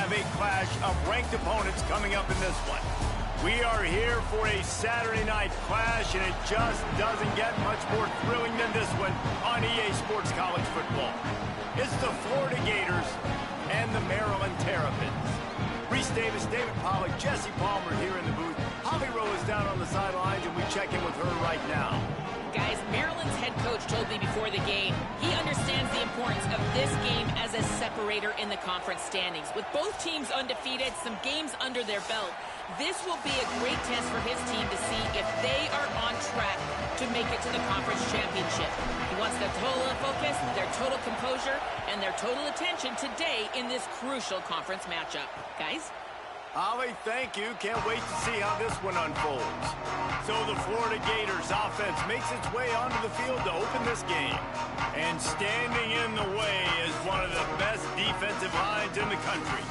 have a clash of ranked opponents coming up in this one. We are here for a Saturday night clash, and it just doesn't get much more thrilling than this one on EA Sports College Football. It's the Florida Gators and the Maryland Terrapins. Reese Davis, David Pollack, Jesse Palmer here in the booth. Holly Rowe is down on the sidelines, and we check in with her right now. Guys, Maryland's head coach told me before the game he understands the importance of this game as a separator in the conference standings. With both teams undefeated, some games under their belt, this will be a great test for his team to see if they are on track to make it to the conference championship. He wants their total focus, their total composure, and their total attention today in this crucial conference matchup. Guys? Holly, thank you. Can't wait to see how this one unfolds. So the Florida Gators offense makes its way onto the field to open this game. And standing in the way is one of the best defensive lines in the country.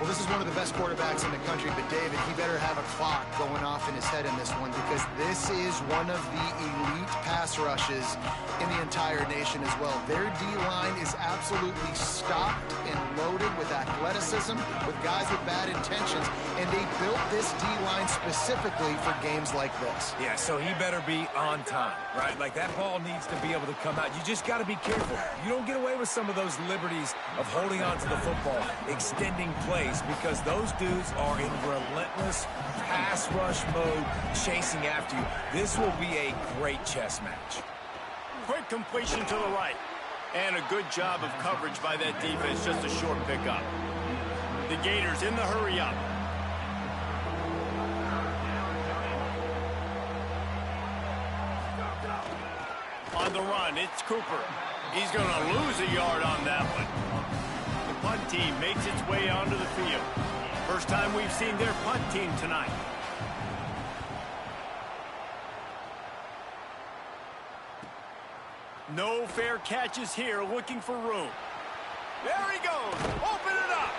Well, this is one of the best quarterbacks in the country, but David, he better have a clock going off in his head in this one, because this is one of the elite pass rushes in the entire nation as well. Their D-line is absolutely stocked and loaded with athleticism, with guys with bad intentions, and they built this D-line specifically for games like this. Yeah, so he better be on time, right? Like, that ball needs to be able to come out. You just got to be careful. You don't get away with some of those liberties of holding on to the football, extending plays, because those dudes are in relentless pass rush mode, chasing after you. This will be a great chess match. Quick completion to the right. And a good job of coverage by that defense, just a short pickup. The Gators in the hurry up. On the run, it's Cooper. He's going to lose a yard on that one. The punt team makes its way onto the field. First time we've seen their punt team tonight. No fair catches here, looking for room. There he goes. Open it up.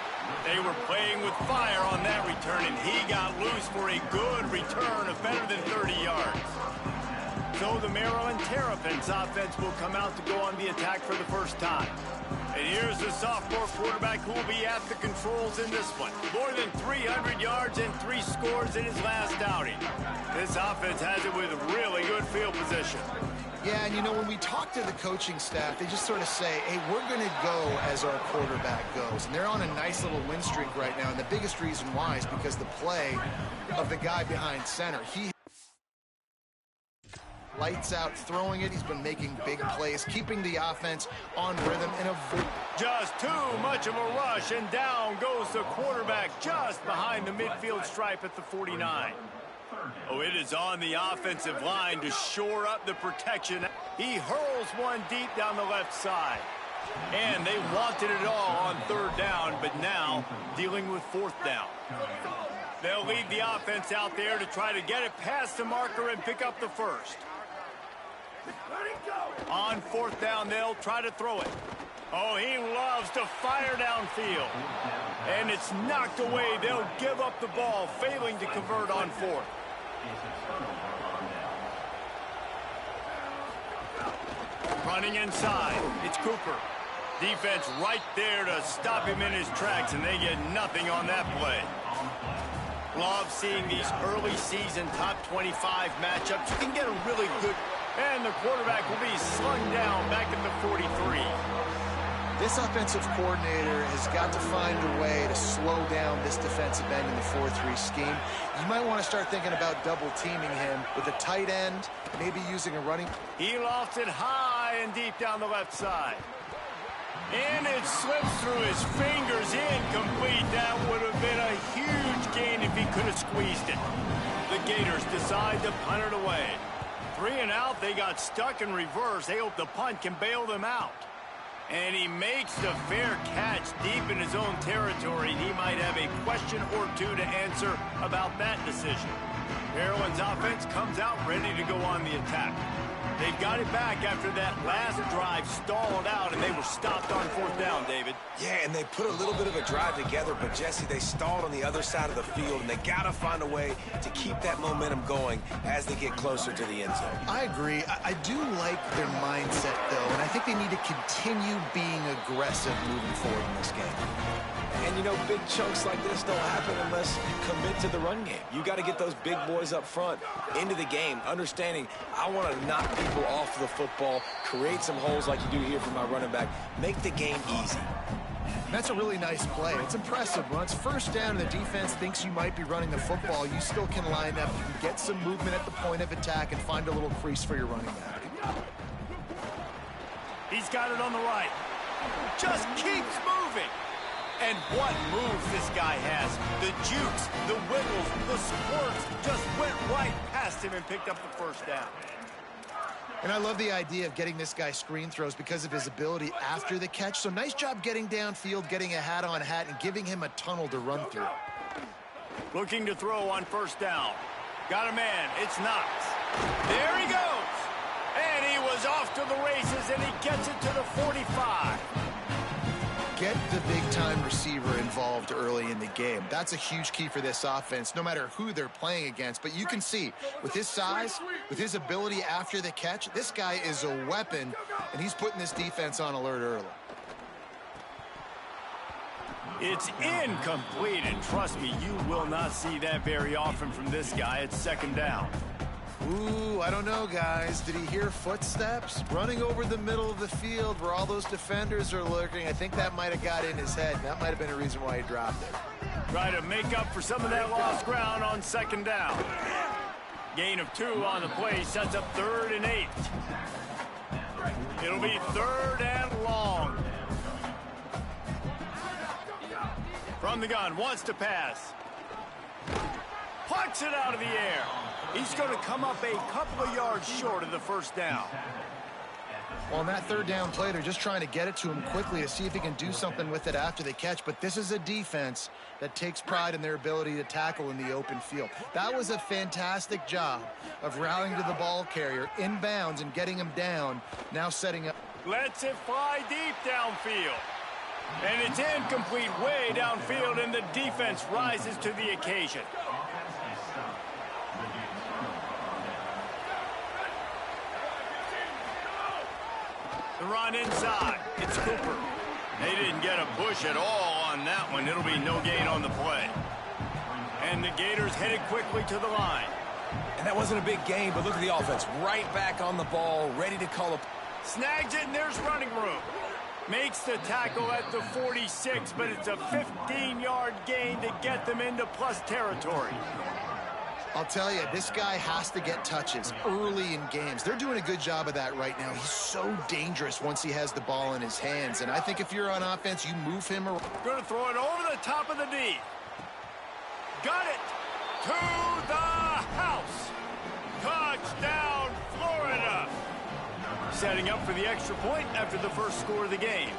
They were playing with fire on that return, and he got loose for a good return of better than 30 yards. So the Maryland Terrapins offense will come out to go on the attack for the first time. And here's the sophomore quarterback who will be at the controls in this one. More than 300 yards and 3 scores in his last outing. This offense has it with really good field position. Yeah, and you know, when we talk to the coaching staff, they just sort of say, hey, we're going to go as our quarterback goes. And they're on a nice little win streak right now, and the biggest reason why is because the play of the guy behind center. He lights out throwing it. He's been making big plays, keeping the offense on rhythm. Just too much of a rush, and down goes the quarterback just behind the midfield stripe at the 49. Oh, it is on the offensive line to shore up the protection. He hurls one deep down the left side. And they wanted it all on third down, but now dealing with fourth down. They'll lead the offense out there to try to get it past the marker and pick up the first. On fourth down, they'll try to throw it. Oh, he loves to fire downfield. And it's knocked away. They'll give up the ball, failing to convert on fourth. Running inside, it's Cooper. Defense right there to stop him in his tracks, and they get nothing on that play. Love seeing these early season top 25 matchups. You can get a really good, and the quarterback will be slung down back at the 43. This offensive coordinator has got to find a way to slow down this defensive end in the 4-3 scheme. You might want to start thinking about double-teaming him with a tight end, maybe using a running. He lofts it high and deep down the left side. And it slips through his fingers, incomplete. That would have been a huge gain if he could have squeezed it. The Gators decide to punt it away. 3 and out, they got stuck in reverse. They hope the punt can bail them out. And he makes the fair catch deep in his own territory. He might have a question or two to answer about that decision. Maryland's offense comes out ready to go on the attack. They've got it back after that last drive stalled out, and they were stopped on fourth down, David. Yeah, and they put a little bit of a drive together, but, Jesse, they stalled on the other side of the field, and they got to find a way to keep that momentum going as they get closer to the end zone. I agree. I do like their mindset, though, and I think they need to continue being aggressive moving forward in this game. And, you know, big chunks like this don't happen unless you commit to the run game. You got to get those big boys up front into the game, understanding I want to knock people off the football, create some holes like you do here for my running back, make the game easy. That's a really nice play. It's impressive. When it's first down and the defense thinks you might be running the football, you still can line up. You can get some movement at the point of attack and find a little crease for your running back. He's got it on the right. Just keeps moving. And what moves this guy has. The jukes, the wiggles, the squirts just went right past him and picked up the first down. And I love the idea of getting this guy screen throws because of his ability after the catch. So nice job getting downfield, getting a hat-on-hat, and giving him a tunnel to run through. Looking to throw on first down. Got a man. It's Knox. There he goes. And he was off to the races, and he gets it to the 45. Get the big-time receiver involved early in the game. That's a huge key for this offense, no matter who they're playing against. But you can see, with his size, with his ability after the catch, this guy is a weapon, and he's putting this defense on alert early. It's incomplete, and trust me, you will not see that very often from this guy. It's second down. Ooh, I don't know, guys. Did he hear footsteps? Running over the middle of the field where all those defenders are lurking. I think that might have got in his head. That might have been a reason why he dropped it. Try to make up for some of that lost ground on second down. Gain of 2 on the play sets up 3rd and 8. It'll be 3rd and long. From the gun, wants to pass. Plucks it out of the air. He's going to come up a couple of yards short of the first down. Well, on that 3rd down play, they're just trying to get it to him quickly to see if he can do something with it after the catch. But this is a defense that takes pride in their ability to tackle in the open field. That was a fantastic job of rallying to the ball carrier inbounds and getting him down, now setting up. Lets it fly deep downfield. And it's incomplete way downfield, and the defense rises to the occasion. The run inside. It's Cooper. They didn't get a push at all on that one. It'll be no gain on the play. And the Gators headed quickly to the line. And that wasn't a big gain, but look at the offense. Right back on the ball, ready to call a... Snags it, and there's running room. Makes the tackle at the 46, but it's a 15-yard gain to get them into plus territory. I'll tell you, this guy has to get touches early in games. They're doing a good job of that right now. He's so dangerous once he has the ball in his hands. And I think if you're on offense, you move him around. Going to throw it over the top of the D. Got it to the house. Touchdown, Florida. Setting up for the extra point after the first score of the game.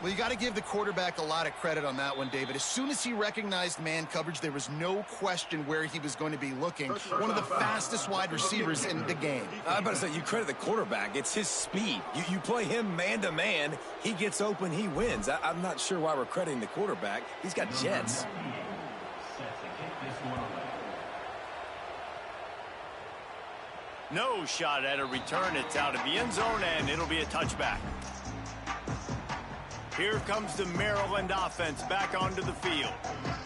Well, you got to give the quarterback a lot of credit on that one, David. As soon as he recognized man coverage, there was no question where he was going to be looking. One of the fastest wide receivers in the game. I'm about to say, you credit the quarterback. It's his speed. You play him man-to-man, he gets open, he wins. I'm not sure why we're crediting the quarterback. He's got jets. No shot at a return. It's out of the end zone, and it'll be a touchback. Here comes the Maryland offense back onto the field.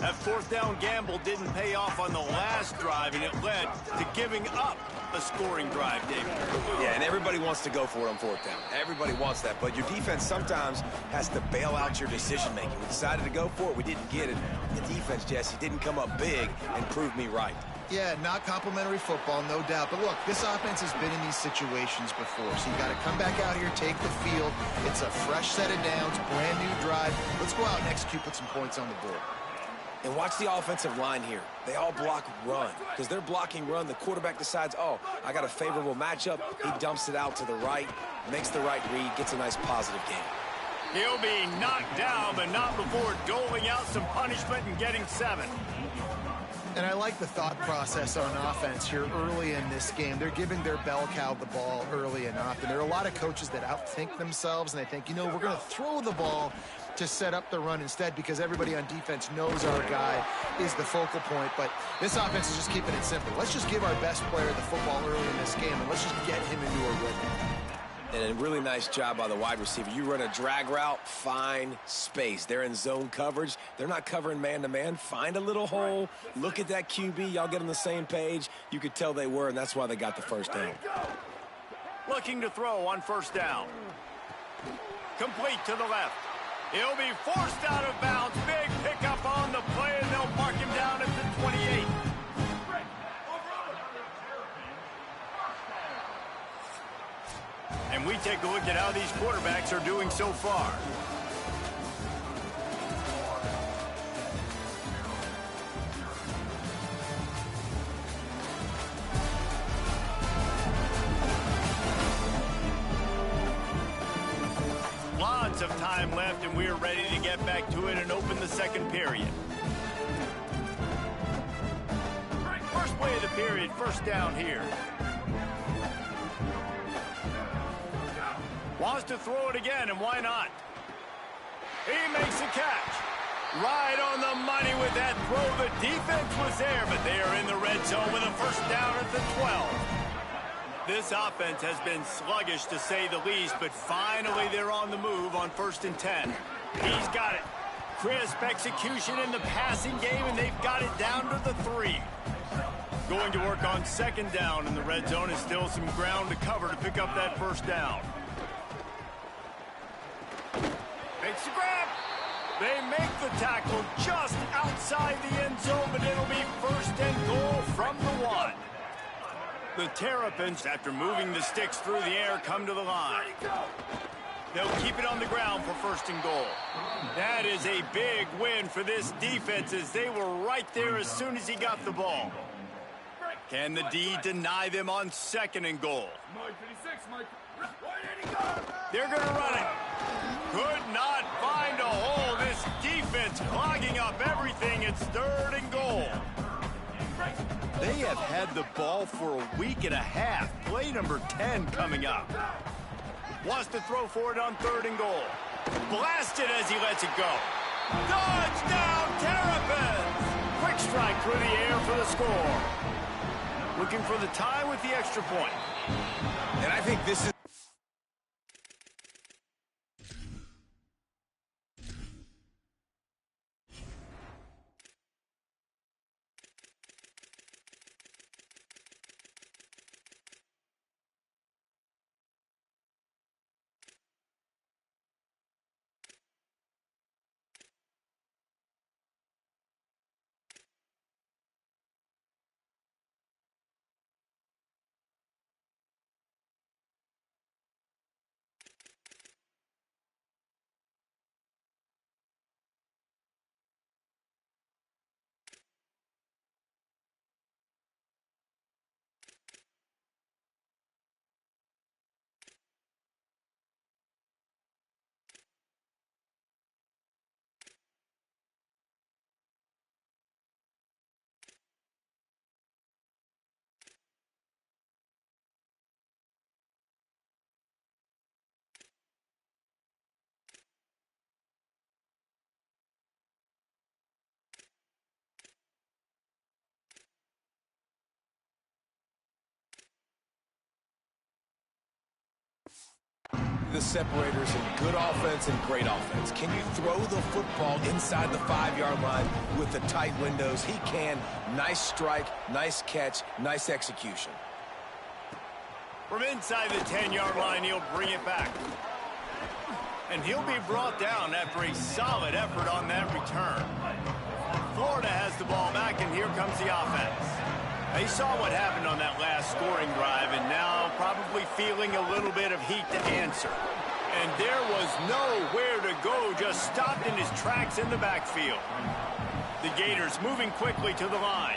That 4th down gamble didn't pay off on the last drive, and it led to giving up a scoring drive, David. Yeah, and everybody wants to go for it on 4th down. Everybody wants that, but your defense sometimes has to bail out your decision-making. We decided to go for it. We didn't get it. The defense, Jesse, didn't come up big and prove me right. Yeah, not complimentary football, no doubt. But look, this offense has been in these situations before. So you got to come back out here, take the field. It's a fresh set of downs, brand new drive. Let's go out and execute, put some points on the board. And watch the offensive line here. They all block run. Because they're blocking run, the quarterback decides, oh, I got a favorable matchup. He dumps it out to the right, makes the right read, gets a nice positive game. He'll be knocked down, but not before doling out some punishment and getting 7. And I like the thought process on offense here early in this game. They're giving their bell cow the ball early enough. And there are a lot of coaches that outthink themselves, and they think, you know, we're going to throw the ball to set up the run instead because everybody on defense knows our guy is the focal point. But this offense is just keeping it simple. Let's just give our best player the football early in this game, and let's just get him into a rhythm. And a really nice job by the wide receiver. You run a drag route, find space. They're in zone coverage. They're not covering man-to-man. Find a little hole. Look at that QB. Y'all get on the same page. You could tell they were, and that's why they got the first down. Looking to throw on first down. Complete to the left. He'll be forced out of bounds. Big pickup on the play, and they'll mark him down at the 28. And we take a look at how these quarterbacks are doing so far. Lots of time left, and we're ready to get back to it and open the second period. First play of the period, first down here. Wants to throw it again, and why not? He makes a catch. Right on the money with that throw. The defense was there, but they are in the red zone with a first down at the 12. This offense has been sluggish, to say the least, but finally they're on the move on 1st and 10. He's got it. Crisp execution in the passing game, and they've got it down to the 3. Going to work on 2nd down in the red zone. Is still some ground to cover to pick up that first down. Makes the grab. They make the tackle just outside the end zone, but it'll be 1st and goal from the 1. The Terrapins, after moving the sticks through the air, come to the line. They'll keep it on the ground for 1st and goal. That is a big win for this defense, as they were right there as soon as he got the ball. Can the D deny them on 2nd and goal? They're going to run it. Could not find a hole. This defense clogging up everything. It's 3rd and goal. They have had the ball for a week and a half. Play number 10 coming up. Wants to throw for it on 3rd and goal. Blasted as he lets it go. Touchdown, Terrapins! Quick strike through the air for the score. Looking for the tie with the extra point. And I think this is... The separators in good offense and great offense. Can you throw the football inside the 5-yard line with the tight windows? He can. Nice strike, nice catch, nice execution. From inside the 10-yard line, he'll bring it back. And he'll be brought down after a solid effort on that return. Florida has the ball back, and here comes the offense. They saw what happened on that last scoring drive, and now probably feeling a little bit of heat to answer. And there was nowhere to go, just stopped in his tracks in the backfield. The Gators moving quickly to the line.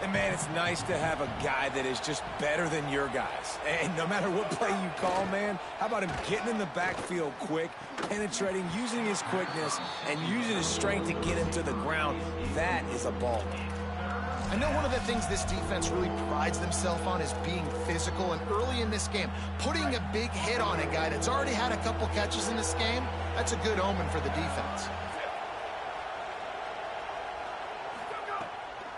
And, man, it's nice to have a guy that is just better than your guys. And no matter what play you call, man, how about him getting in the backfield quick, penetrating, using his quickness, and using his strength to get him to the ground? That is a ball game. I know one of the things this defense really prides themselves on is being physical, and early in this game, putting a big hit on a guy that's already had a couple catches in this game, that's a good omen for the defense.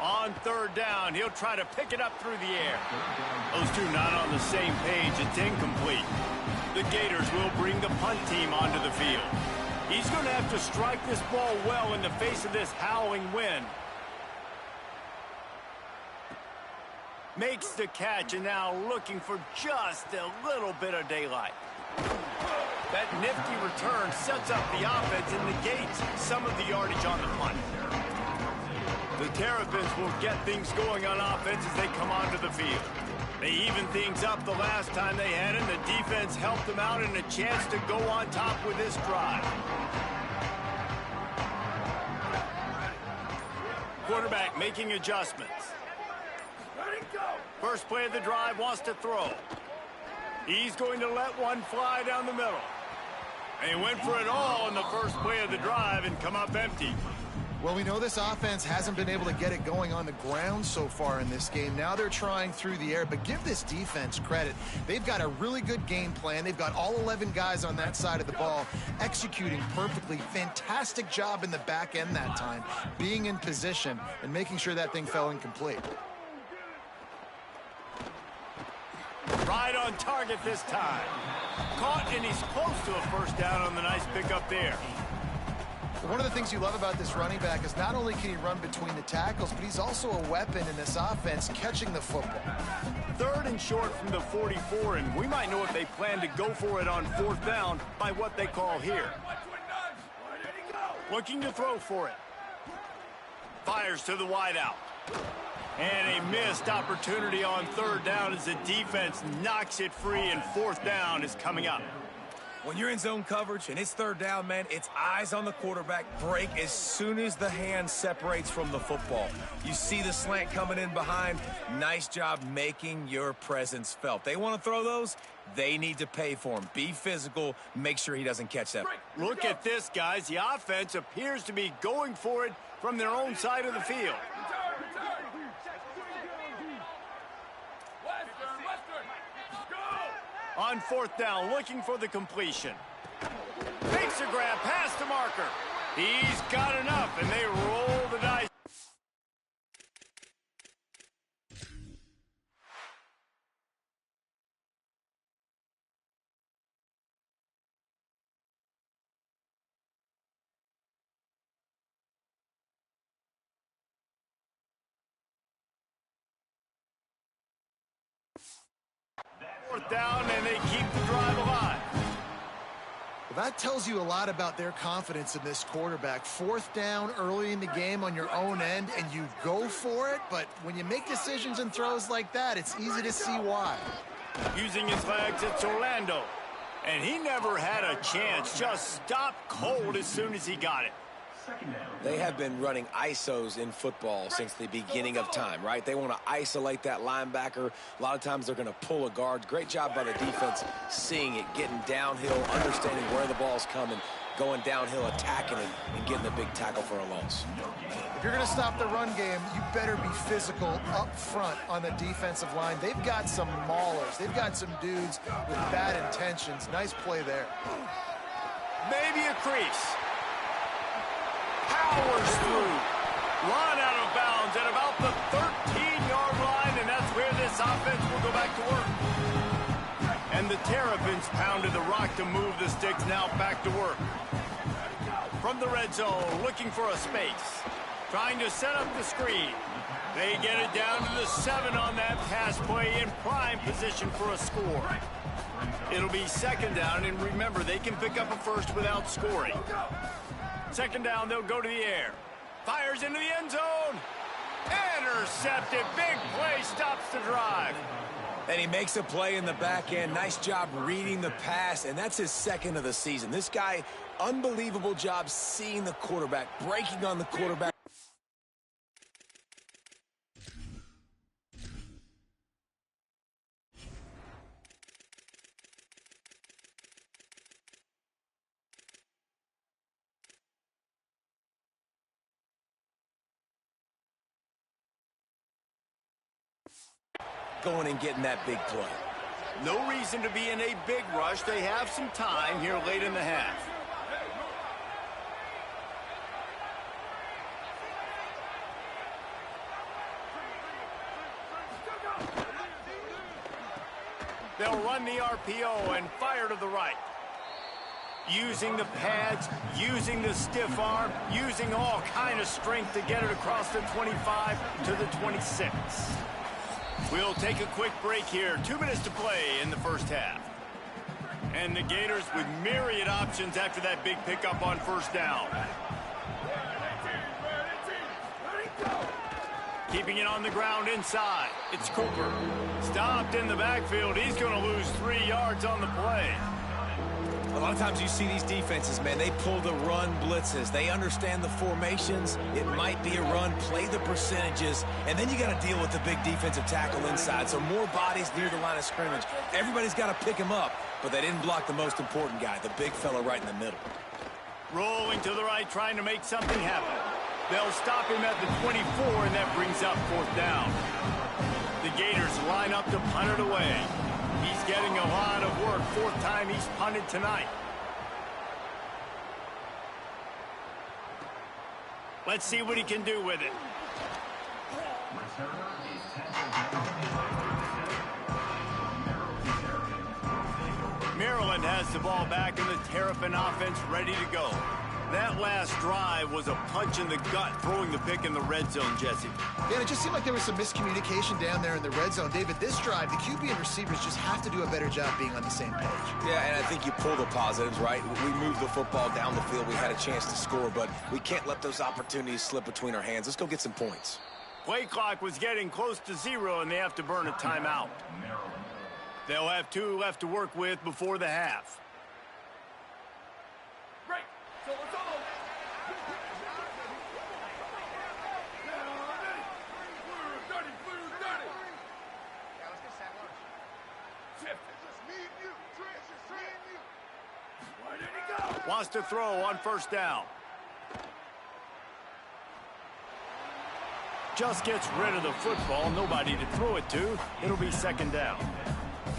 On 3rd down, he'll try to pick it up through the air. Those two not on the same page. It's incomplete. The Gators will bring the punt team onto the field. He's going to have to strike this ball well in the face of this howling wind. Makes the catch and now looking for just a little bit of daylight. That nifty return sets up the offense and negates some of the yardage on the punt. The Terrapins will get things going on offense as they come onto the field. They evened things up the last time they had it. The defense helped them out and a chance to go on top with this drive. Quarterback making adjustments. First play of the drive, wants to throw. He's going to let one fly down the middle. And he went for it all in the first play of the drive and come up empty. Well, we know this offense hasn't been able to get it going on the ground so far in this game. Now they're trying through the air, but give this defense credit. They've got a really good game plan. They've got all 11 guys on that side of the ball executing perfectly. Fantastic job in the back end that time, being in position and making sure that thing fell incomplete. Right on target this time. Caught, and he's close to a first down on the nice pickup there. One of the things you love about this running back is not only can he run between the tackles, but he's also a weapon in this offense, catching the football. Third and short from the 44, and we might know if they plan to go for it on fourth down by what they call here. Looking to throw for it. Fires to the wideout. And a missed opportunity on third down as the defense knocks it free, and fourth down is coming up. When you're in zone coverage and it's third down, man, it's eyes on the quarterback, break as soon as the hand separates from the football. You see the slant coming in behind. Nice job making your presence felt. They want to throw those, they need to pay for them. Be physical, make sure he doesn't catch that. Look at this, guys. The offense appears to be going for it from their own side of the field. On fourth down, looking for the completion. Makes a grab past the marker. He's got enough, and they roll the dice. Fourth down, and they keep the drive alive. Well, that tells you a lot about their confidence in this quarterback. Fourth down early in the game on your own end, and you go for it, but when you make decisions and throws like that, it's easy to see why. Using his legs, it's Orlando. And he never had a chance, just stopped cold as soon as he got it. They have been running ISOs in football since the beginning of time, right? They want to isolate that linebacker. A lot of times they're going to pull a guard. Great job by the defense seeing it, getting downhill, understanding where the ball's coming, going downhill, attacking it, and getting the big tackle for a loss. If you're going to stop the run game, you better be physical up front on the defensive line. They've got some maulers. They've got some dudes with bad intentions. Nice play there. Maybe a crease. Powers through. Run out of bounds at about the 13-yard line, and that's where this offense will go back to work. And the Terrapins pounded the rock to move the sticks, now back to work. From the red zone, looking for a space. Trying to set up the screen. They get it down to the 7 on that pass play, in prime position for a score. It'll be second down, and remember, they can pick up a first without scoring. Second down, they'll go to the air. Fires into the end zone. Intercepted. Big play stops the drive. And he makes a play in the back end. Nice job reading the pass, and that's his second of the season. This guy, unbelievable job seeing the quarterback, breaking on the quarterback. Going and getting that big play. No reason to be in a big rush. They have some time here late in the half. They'll run the RPO and fire to the right. Using the pads, using the stiff arm, using all kind of strength to get it across the 25 to the 26. We'll take a quick break here. 2 minutes to play in the first half. And the Gators with myriad options after that big pickup on first down. Keeping it on the ground inside. It's Cooper. Stopped in the backfield. He's going to lose 3 yards on the play. A lot of times you see these defenses, man, they pull the run blitzes. They understand the formations. It might be a run, play the percentages, and then you got to deal with the big defensive tackle inside. So more bodies near the line of scrimmage. Everybody's got to pick him up, but they didn't block the most important guy, the big fella right in the middle. Rolling to the right, trying to make something happen. They'll stop him at the 24, and that brings up fourth down. The Gators line up to punt it away. He's getting a lot of work. 4th time he's punted tonight. Let's see what he can do with it. Maryland has the ball back in the Terrapin offense ready to go. That last drive was a punch in the gut, throwing the pick in the red zone, Jesse. Yeah, it just seemed like there was some miscommunication down there in the red zone. David, this drive, the QB and receivers just have to do a better job being on the same page. Yeah, and I think you pull the positives, right? We moved the football down the field. We had a chance to score, but we can't let those opportunities slip between our hands. Let's go get some points. Play clock was getting close to 0, and they have to burn a timeout. They'll have 2 left to work with before the half. Wants to throw on first down. Just gets rid of the football. Nobody to throw it to. It'll be 2nd down.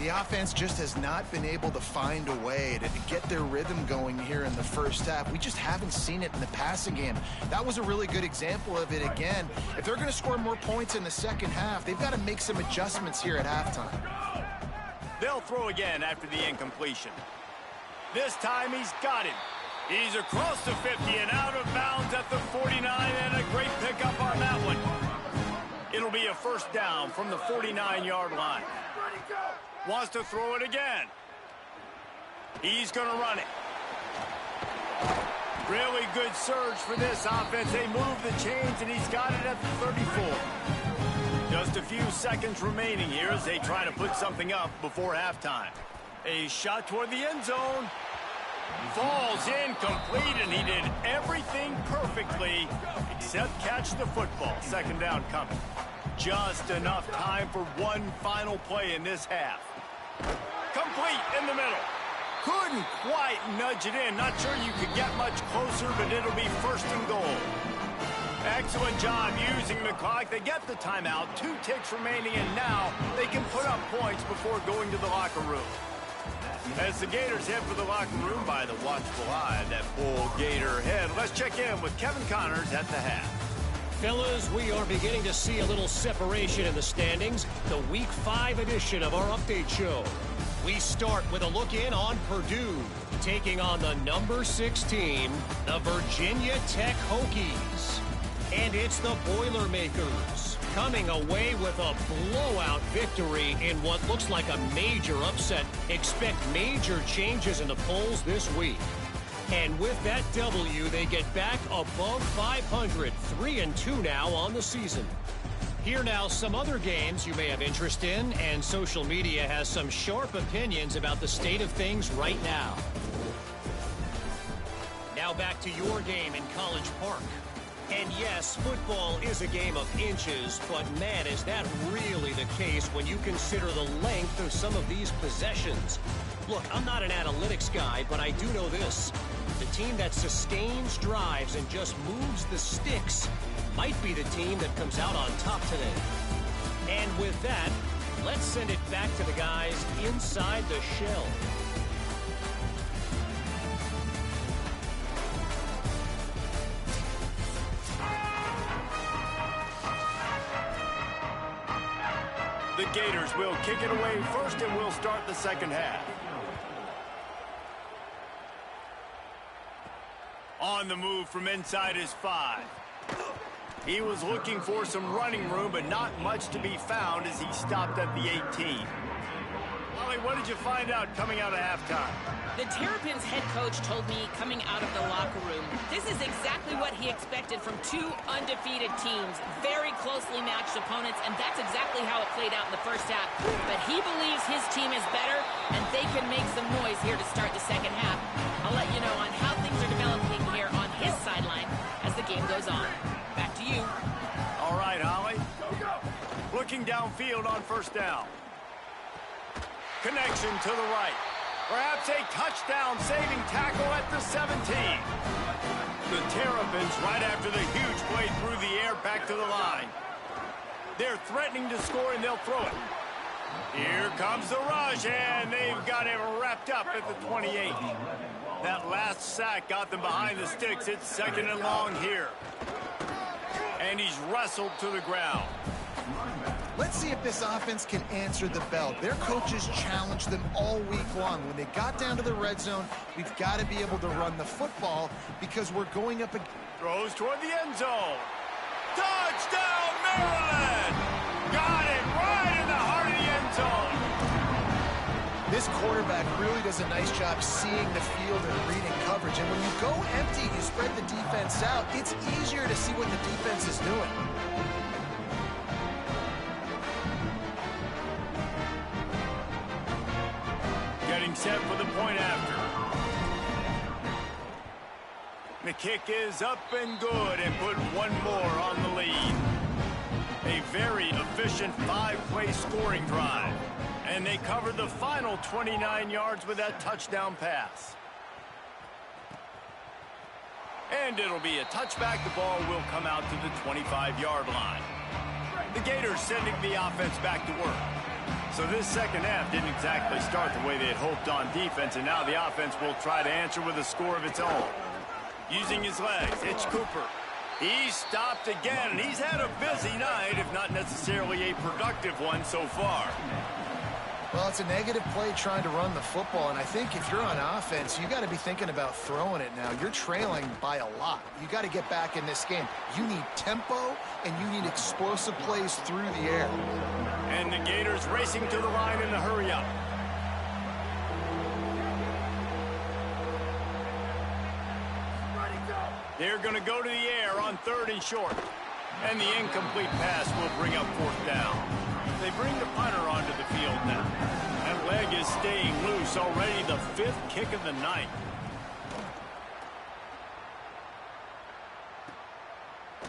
The offense just has not been able to find a way to get their rhythm going here in the first half. We just haven't seen it in the passing game. That was a really good example of it again. If they're going to score more points in the second half, they've got to make some adjustments here at halftime. They'll throw again after the incompletion. This time he's got him. He's across the 50 and out of bounds at the 49, and a great pickup on that one. It'll be a 1st down from the 49-yard line. Wants to throw it again. He's going to run it. Really good surge for this offense. They move the chains, and he's got it at the 34. Just a few seconds remaining here as they try to put something up before halftime. A shot toward the end zone. Falls incomplete, and he did everything perfectly except catch the football. 2nd down coming. Just enough time for one final play in this half. Complete in the middle. Couldn't quite nudge it in. Not sure you could get much closer, but it'll be 1st and goal. Excellent job using the clock. They get the timeout. 2 ticks remaining, and now they can put up points before going to the locker room. As the Gators head for the locker room by the watchful eye of that bull Gator head, let's check in with Kevin Connors at the half. Fellas, we are beginning to see a little separation in the standings. The Week 5 edition of our update show. We start with a look in on Purdue, taking on the number 6 team, the Virginia Tech Hokies. And it's the Boilermakers coming away with a blowout victory in what looks like a major upset. Expect major changes in the polls this week. And with that W, they get back above 500, 3-2 now on the season. Here now, some other games you may have interest in, and social media has some sharp opinions about the state of things right now. Now back to your game in College Park. And yes, football is a game of inches, but man, is that really the case when you consider the length of some of these possessions. Look, I'm not an analytics guy, but I do know this. The team that sustains drives and just moves the sticks might be the team that comes out on top today. And with that, let's send it back to the guys inside the shell. The Gators will kick it away first, and we'll start the second half. On the move from inside his 5. He was looking for some running room, but not much to be found as he stopped at the 18. Ollie, what did you find out coming out of halftime? The Terrapins head coach told me coming out of the locker room, this is exactly what he expected from two undefeated teams, very closely matched opponents, and that's exactly how it played out in the first half. But he believes his team is better, and they can make some noise here to start the second half. I'll let you know on how things are developing here on his sideline as the game goes on. Back to you. All right, Holly. Looking downfield on first down. Connection to the right. Perhaps a touchdown-saving tackle at the 17. The Terrapins, right after the huge play through the air, back to the line. They're threatening to score, and they'll throw it. Here comes the rush, and they've got it wrapped up at the 28. That last sack got them behind the sticks. It's second and long here. And he's wrestled to the ground. Let's see if this offense can answer the bell. Their coaches challenged them all week long. When they got down to the red zone, we've got to be able to run the football because we're going up against... Throws toward the end zone. Touchdown, Maryland! Got it right in the heart of the end zone. This quarterback really does a nice job seeing the field and reading coverage. And when you go empty, you spread the defense out, it's easier to see what the defense is doing. Getting set for the point after. The kick is up and good and put one more on the lead. A very efficient 5-play scoring drive. And they covered the final 29 yards with that touchdown pass. And it'll be a touchback. The ball will come out to the 25-yard line. The Gators sending the offense back to work. So this second half didn't exactly start the way they had hoped on defense, and now the offense will try to answer with a score of its own. Using his legs, it's Cooper. He's stopped again, and he's had a busy night, if not necessarily a productive one so far. Well, it's a negative play trying to run the football, and I think if you're on offense, you got to be thinking about throwing it now. You're trailing by a lot. You got to get back in this game. You need tempo, and you need explosive plays through the air. And the Gators racing to the line in the hurry-up. They're going to go to the air on 3rd and short. And the incomplete pass will bring up 4th down. They bring the punter onto the field now. That leg is staying loose already, the 5th kick of the night.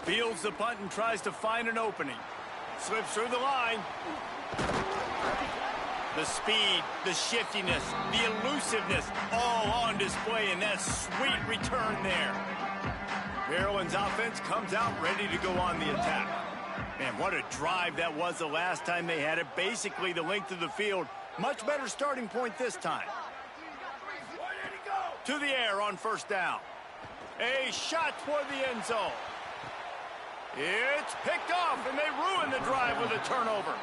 Fields the punt and tries to find an opening. Slips through the line. The speed, the shiftiness, the elusiveness, all on display in that sweet return there. Maryland's offense comes out ready to go on the attack. Man, what a drive that was the last time they had it. Basically the length of the field. Much better starting point this time. To the air on 1st down. A shot toward the end zone. It's picked off, and they ruin the drive with a turnover.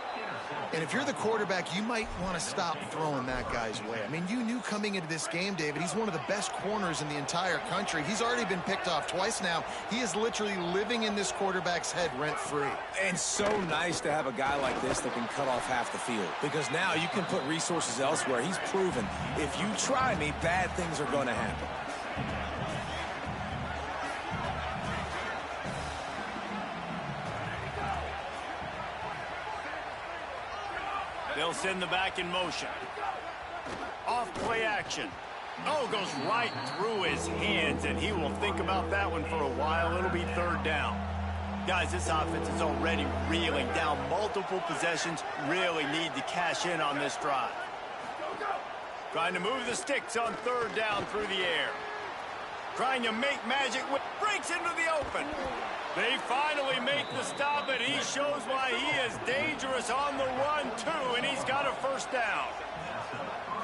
And if you're the quarterback, you might want to stop throwing that guy's way. I mean, you knew coming into this game, David, he's one of the best corners in the entire country. He's already been picked off twice now. He is literally living in this quarterback's head rent-free. And so nice to have a guy like this that can cut off half the field, because now you can put resources elsewhere. He's proven if you try me, bad things are going to happen. They'll send the back in motion. Off play action. Oh, goes right through his hands, and he will think about that one for a while. It'll be 3rd down. Guys, this offense is already reeling down multiple possessions. Really need to cash in on this drive. Trying to move the sticks on 3rd down through the air. Trying to make magic. Breaks into the open. They finally make the stop, and he shows why he is dangerous on the run, too, and he's got a 1st down.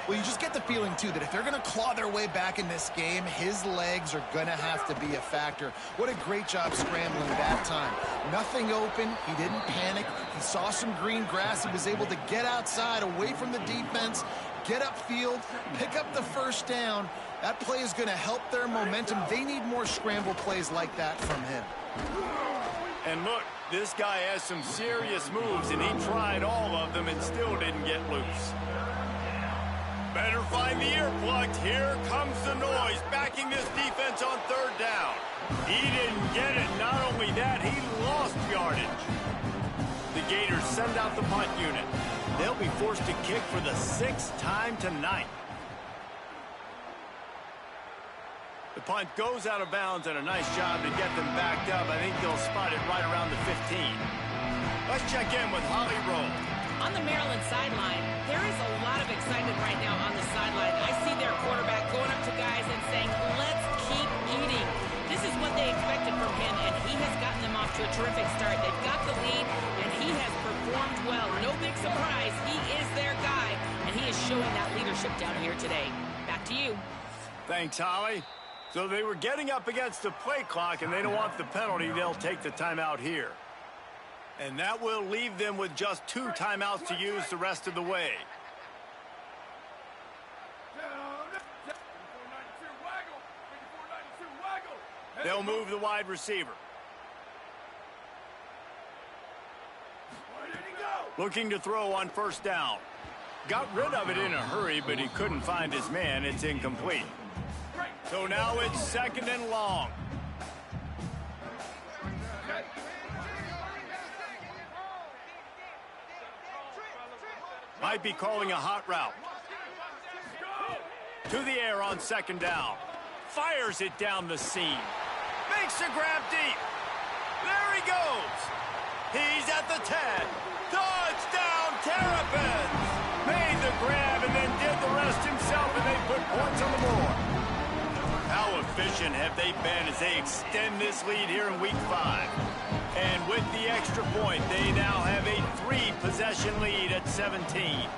Well, you just get the feeling, too, that if they're going to claw their way back in this game, his legs are going to have to be a factor. What a great job scrambling that time. Nothing open. He didn't panic. He saw some green grass. He was able to get outside, away from the defense, get upfield, pick up the first down. That play is going to help their momentum. They need more scramble plays like that from him. And look, this guy has some serious moves, and he tried all of them and still didn't get loose. Better find the earplugs. Here comes the noise, backing this defense on third down. He didn't get it. Not only that, he lost yardage. The Gators send out the punt unit. They'll be forced to kick for the 6th time tonight. The punt goes out of bounds, and a nice job to get them backed up. I think they'll spot it right around the 15. Let's check in with Holly Rowe. On the Maryland sideline, there is a lot of excitement right now on the sideline. I see their quarterback going up to guys and saying, let's keep eating. This is what they expected from him, and he has gotten them off to a terrific start. They've got the lead, and he has performed well. No big surprise. He is their guy, and he is showing that leadership down here today. Back to you. Thanks, Holly. So they were getting up against the play clock, and they don't want the penalty. They'll take the timeout here. And that will leave them with just 2 timeouts to use the rest of the way. They'll move the wide receiver. Looking to throw on first down. Got rid of it in a hurry, but he couldn't find his man. It's incomplete. So now it's 2nd and long. Might be calling a hot route. To the air on 2nd down. Fires it down the seam. Makes the grab deep. There he goes. He's at the 10. Touchdown, Terrapins. Made the grab and then did the rest himself, and they put points on the board. How efficient have they been as they extend this lead here in Week 5? And with the extra point, they now have a 3-possession lead at 17.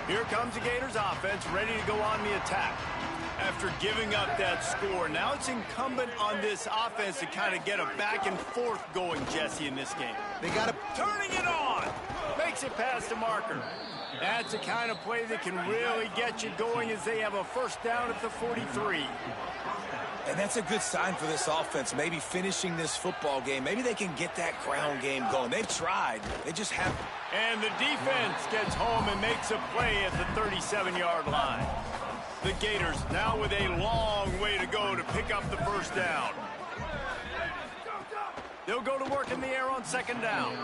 Here comes the Gators offense, ready to go on the attack. After giving up that score, now it's incumbent on this offense to kind of get a back and forth going, Jesse, in this game. They got to... Turning it on! Makes it past the marker. That's the kind of play that can really get you going as they have a first down at the 43. And that's a good sign for this offense, maybe finishing this football game. Maybe they can get that ground game going. They've tried. They just haven't. And the defense gets home and makes a play at the 37-yard line. The Gators now with a long way to go to pick up the first down. They'll go to work in the air on 2nd down.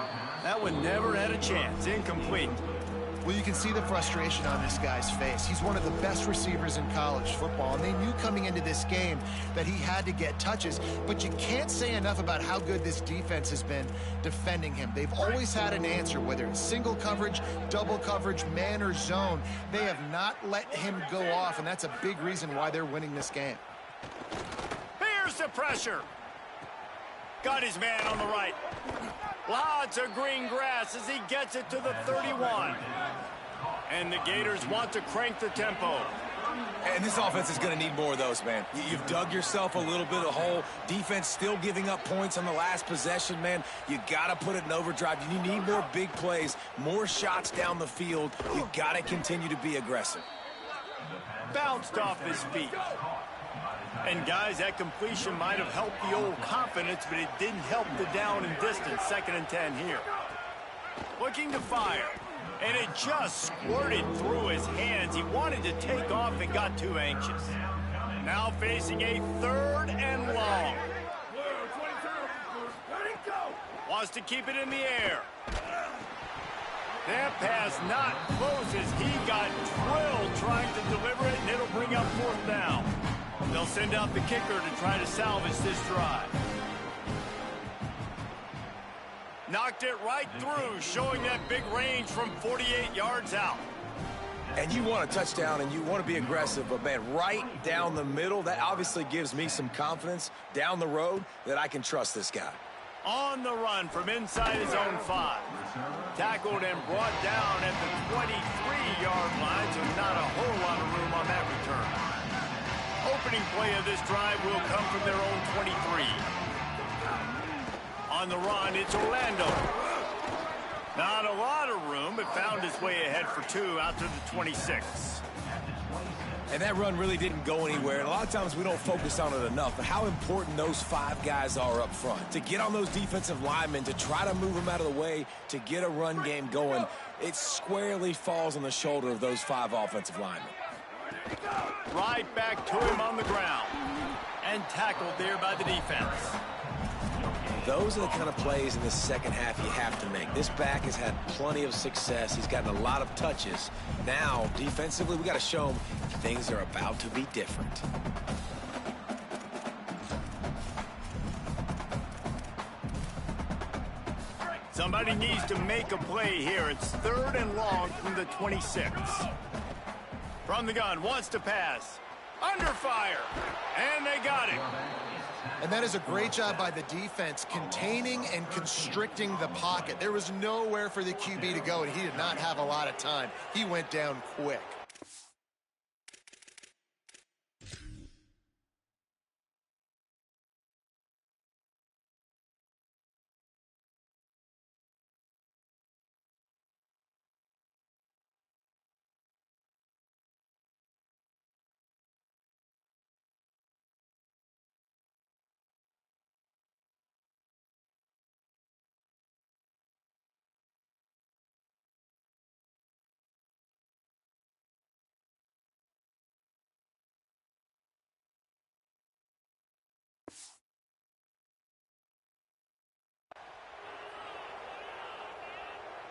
That one never had a chance. Incomplete. Well, you can see the frustration on this guy's face. He's one of the best receivers in college football, and they knew coming into this game that he had to get touches, but you can't say enough about how good this defense has been defending him. They've always had an answer, whether it's single coverage, double coverage, man or zone. They have not let him go off, and that's a big reason why they're winning this game. Here's the pressure. Got his man on the right. Lots of green grass as he gets it to the 31. And the Gators want to crank the tempo. And this offense is going to need more of those, man. You've dug yourself a little bit of hole. Defense still giving up points on the last possession, man. You got to put it in overdrive. You need more big plays, more shots down the field. You got to continue to be aggressive. Bounced off his feet. And, guys, that completion might have helped the old confidence, but it didn't help the down and distance. 2nd and 10 here. Looking to fire. And it just squirted through his hands. He wanted to take off and got too anxious. Now facing a 3rd and long. Wants to keep it in the air. That pass not close as he got drilled trying to deliver it, and it'll bring up 4th down. They'll send out the kicker to try to salvage this drive. Knocked it right through, showing that big range from 48 yards out. And you want a touchdown and you want to be aggressive, but, man, right down the middle, that obviously gives me some confidence down the road that I can trust this guy. On the run from inside his own 5. Tackled and brought down at the 23-yard line, so not a whole lot of room on that return. Opening play of this drive will come from their own 23. On the run, it's Orlando. Not a lot of room, but found his way ahead for 2 out to the 26. And that run really didn't go anywhere. And a lot of times we don't focus on it enough, but how important those 5 guys are up front. To get on those defensive linemen, to try to move them out of the way, to get a run game going, it squarely falls on the shoulder of those 5 offensive linemen. Right back to him on the ground. And tackled there by the defense. Those are the kind of plays in the second half you have to make. This back has had plenty of success. He's gotten a lot of touches. Now, defensively, we got to show him things are about to be different. Somebody needs to make a play here. It's 3rd and long from the 26. From the gun, wants to pass. Under fire. And they got it. And that is a great job by the defense, containing and constricting the pocket. There was nowhere for the QB to go, and he did not have a lot of time. He went down quick.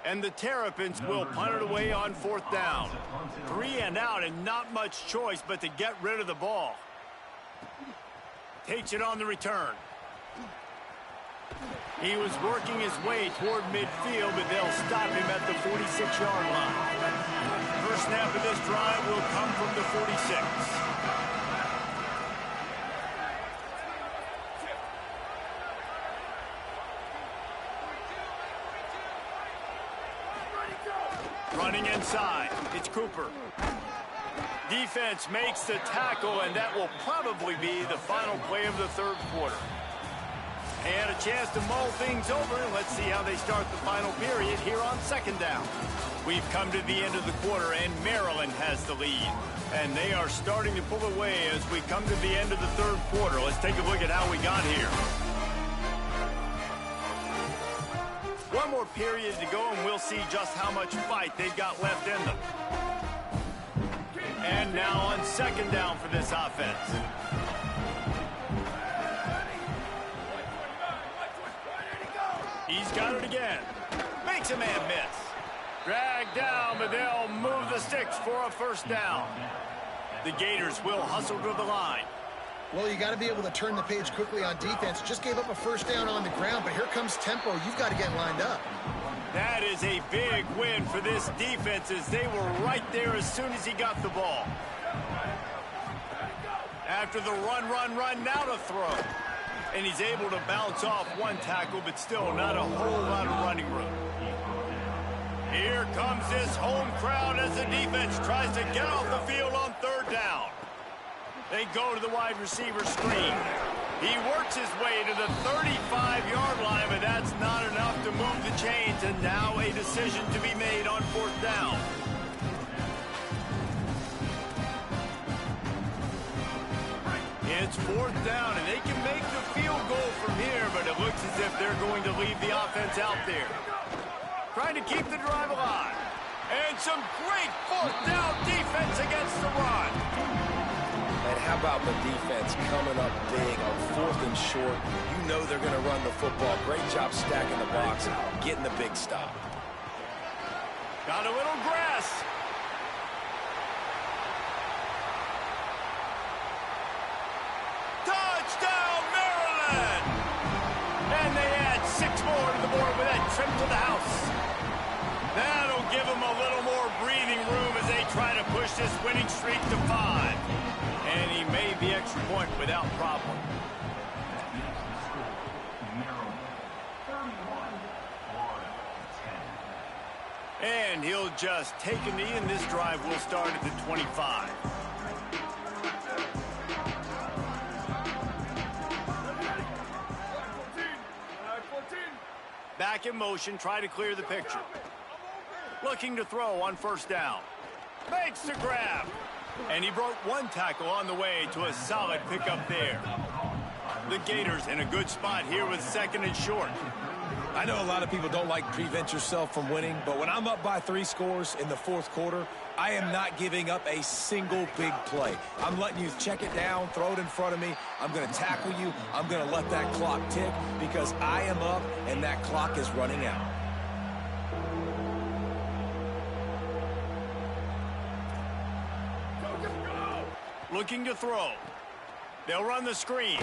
And the Terrapins will punt it away on 4th down. 3 and out and not much choice but to get rid of the ball. Takes it on the return. He was working his way toward midfield, but they'll stop him at the 46-yard line. First snap of this drive will come from the 46. Running inside, it's Cooper. Defense makes the tackle, and that will probably be the final play of the 3rd quarter. And a chance to mull things over. Let's see how they start the final period here on 2nd down. We've come to the end of the quarter, and Maryland has the lead. And they are starting to pull away as we come to the end of the 3rd quarter. Let's take a look at how we got here. One more period to go, and we'll see just how much fight they've got left in them. And now on 2nd down for this offense. He's got it again. Makes a man miss. Dragged down, but they'll move the sticks for a 1st down. The Gators will hustle to the line. Well, you got to be able to turn the page quickly on defense. Just gave up a 1st down on the ground, but here comes tempo. You've got to get lined up. That is a big win for this defense as they were right there as soon as he got the ball. After the run, now to throw. And he's able to bounce off one tackle, but still not a whole lot of running room. Here comes this home crowd as the defense tries to get off the field on 3rd down. They go to the wide receiver screen. He works his way to the 35-yard line, but that's not enough to move the chains, and now a decision to be made on 4th down. It's 4th down, and they can make the field goal from here, but it looks as if they're going to leave the offense out there. Trying to keep the drive alive. And some great 4th down defense against the run. And how about the defense coming up big on 4th and short? You know they're going to run the football. Great job stacking the box, getting the big stop. Got a little grass. Touchdown, Maryland! And they add 6 more to the board with that trip to the house. That'll give them a little more breathing room as they try to push this winning streak to 5. And he made the extra point without problem. And he'll just take a knee, and this drive will start at the 25. Back in motion, try to clear the picture. Looking to throw on first down. Makes the grab. And he broke one tackle on the way to a solid pickup there. The Gators in a good spot here with second and short. I know a lot of people don't like prevent yourself from winning, but when I'm up by 3 scores in the fourth quarter, I am not giving up a single big play. I'm letting you check it down, throw it in front of me. I'm going to tackle you. I'm going to let that clock tick because I am up and that clock is running out. Looking to throw. They'll run the screen.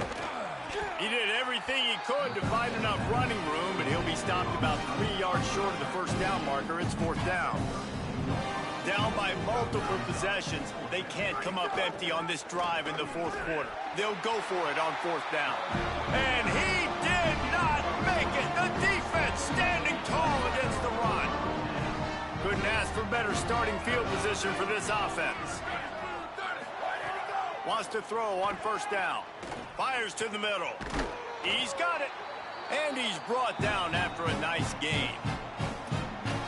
He did everything he could to find enough running room, but he'll be stopped about 3 yards short of the first down marker. It's fourth down. Down by multiple possessions, they can't come up empty on this drive in the fourth quarter. They'll go for it on fourth down. And he did not make it. The defense standing tall against the run. Couldn't ask for better starting field position for this offense. Wants to throw on first down. Fires to the middle. He's got it. And he's brought down after a nice gain.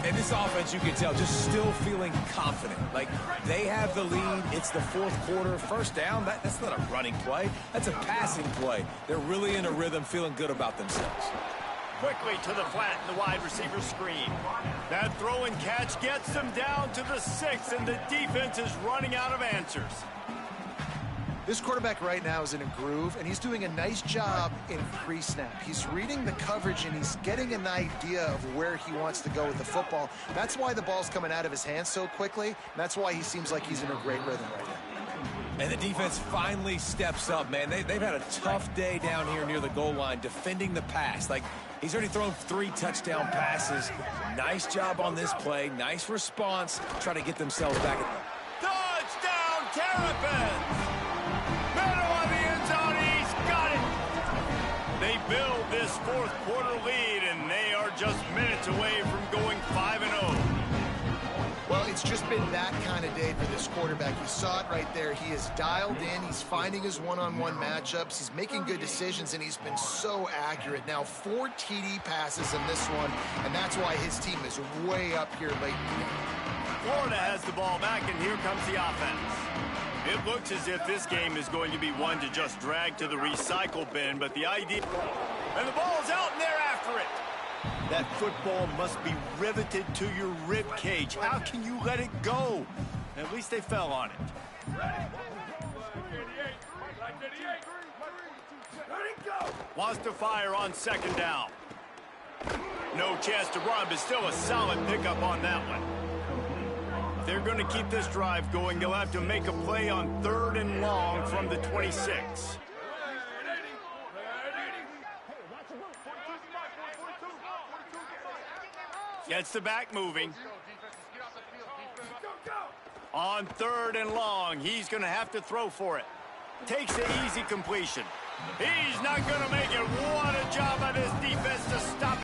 And this offense, you can tell, just still feeling confident. Like, they have the lead. It's the fourth quarter. First down, that's not a running play. That's a passing play. They're really in a rhythm, feeling good about themselves. Quickly to the flat in the wide receiver screen. That throw and catch gets them down to the 6, and the defense is running out of answers. This quarterback right now is in a groove, and he's doing a nice job in pre-snap. He's reading the coverage, and he's getting an idea of where he wants to go with the football. That's why the ball's coming out of his hands so quickly, and that's why he seems like he's in a great rhythm right now. And the defense finally steps up, man. They've had a tough day down here near the goal line defending the pass. Like, he's already thrown 3 touchdown passes. Nice job on this play. Nice response. Try to get themselves back. Touchdown, Terrapins! Middle of the end zone, he's got it! They build this fourth quarter lead, and they are just minutes away from going 5-0. Well, it's just been that kind of day for this quarterback. You saw it right there. He is dialed in. He's finding his one-on-one matchups. He's making good decisions, and he's been so accurate. Now, 4 TD passes in this one, and that's why his team is way up here late in the game. Florida has the ball back, and here comes the offense. It looks as if this game is going to be one to just drag to the recycle bin, but the idea... And the ball's out, and they're after it. That football must be riveted to your rib cage. How can you let it go? At least they fell on it. Wants to fire on second down. No chance to run, but still a solid pickup on that one. They're going to keep this drive going. They'll have to make a play on 3rd and long from the 26. Gets the back moving. On 3rd and long, he's going to have to throw for it. Takes the easy completion. He's not going to make it. What a job by this defense to stop